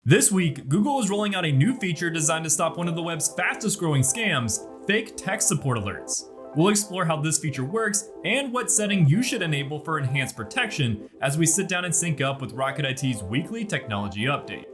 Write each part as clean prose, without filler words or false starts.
This week, Google is rolling out a new feature designed to stop one of the web's fastest growing scams, fake tech support alerts. We'll explore how this feature works and what setting you should enable for enhanced protection as we sit down and sync up with Rocket IT's weekly technology update.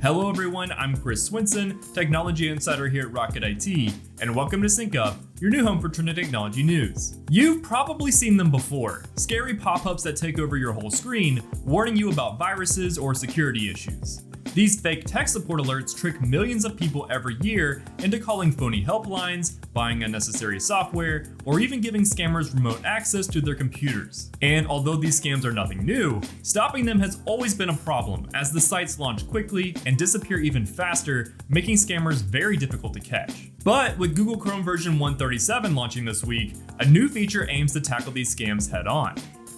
Hello everyone, I'm Chris Swinson, Technology Insider here at Rocket IT, and welcome to Sync Up, your new home for trending technology news. You've probably seen them before, scary pop-ups that take over your whole screen, warning you about viruses or security issues. These fake tech support alerts trick millions of people every year into calling phony helplines, buying unnecessary software, or even giving scammers remote access to their computers. And although these scams are nothing new, stopping them has always been a problem as the sites launch quickly and disappear even faster, making scammers very difficult to catch. But with Google Chrome version 137 launching this week, a new feature aims to tackle these scams head on.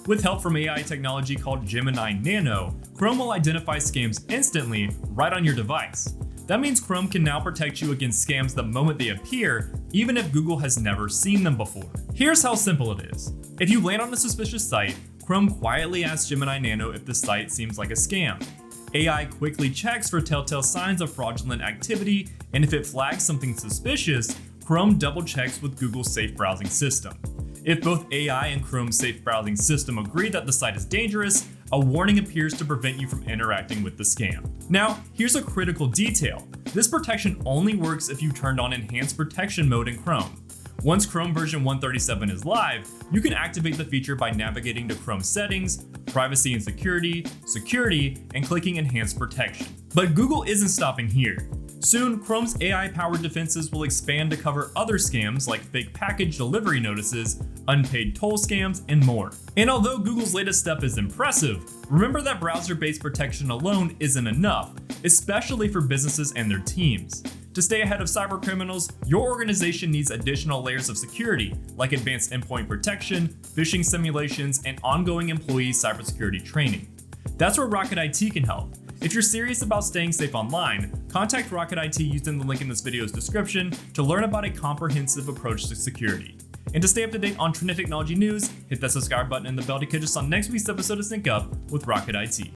With help from AI technology called Gemini Nano, Chrome will identify scams instantly right on your device. That means Chrome can now protect you against scams the moment they appear, even if Google has never seen them before. Here's how simple it is. If you land on a suspicious site, Chrome quietly asks Gemini Nano if the site seems like a scam. AI quickly checks for telltale signs of fraudulent activity, and if it flags something suspicious, Chrome double checks with Google's safe browsing system. If both AI and Chrome's safe browsing system agree that the site is dangerous, a warning appears to prevent you from interacting with the scam. Now, here's a critical detail. This protection only works if you turned on Enhanced Protection mode in Chrome. Once Chrome version 137 is live, you can activate the feature by navigating to Chrome Settings, Privacy and Security, and clicking Enhanced Protection. But Google isn't stopping here. Soon, Chrome's AI-powered defenses will expand to cover other scams like fake package delivery notices, unpaid toll scams, and more. And although Google's latest step is impressive, remember that browser-based protection alone isn't enough, especially for businesses and their teams. To stay ahead of cybercriminals, your organization needs additional layers of security, like advanced endpoint protection, phishing simulations, and ongoing employee cybersecurity training. That's where Rocket IT can help. If you're serious about staying safe online, contact Rocket IT using the link in this video's description to learn about a comprehensive approach to security. And to stay up to date on trending technology news, hit that subscribe button and the bell to catch us on next week's episode of Sync Up with Rocket IT.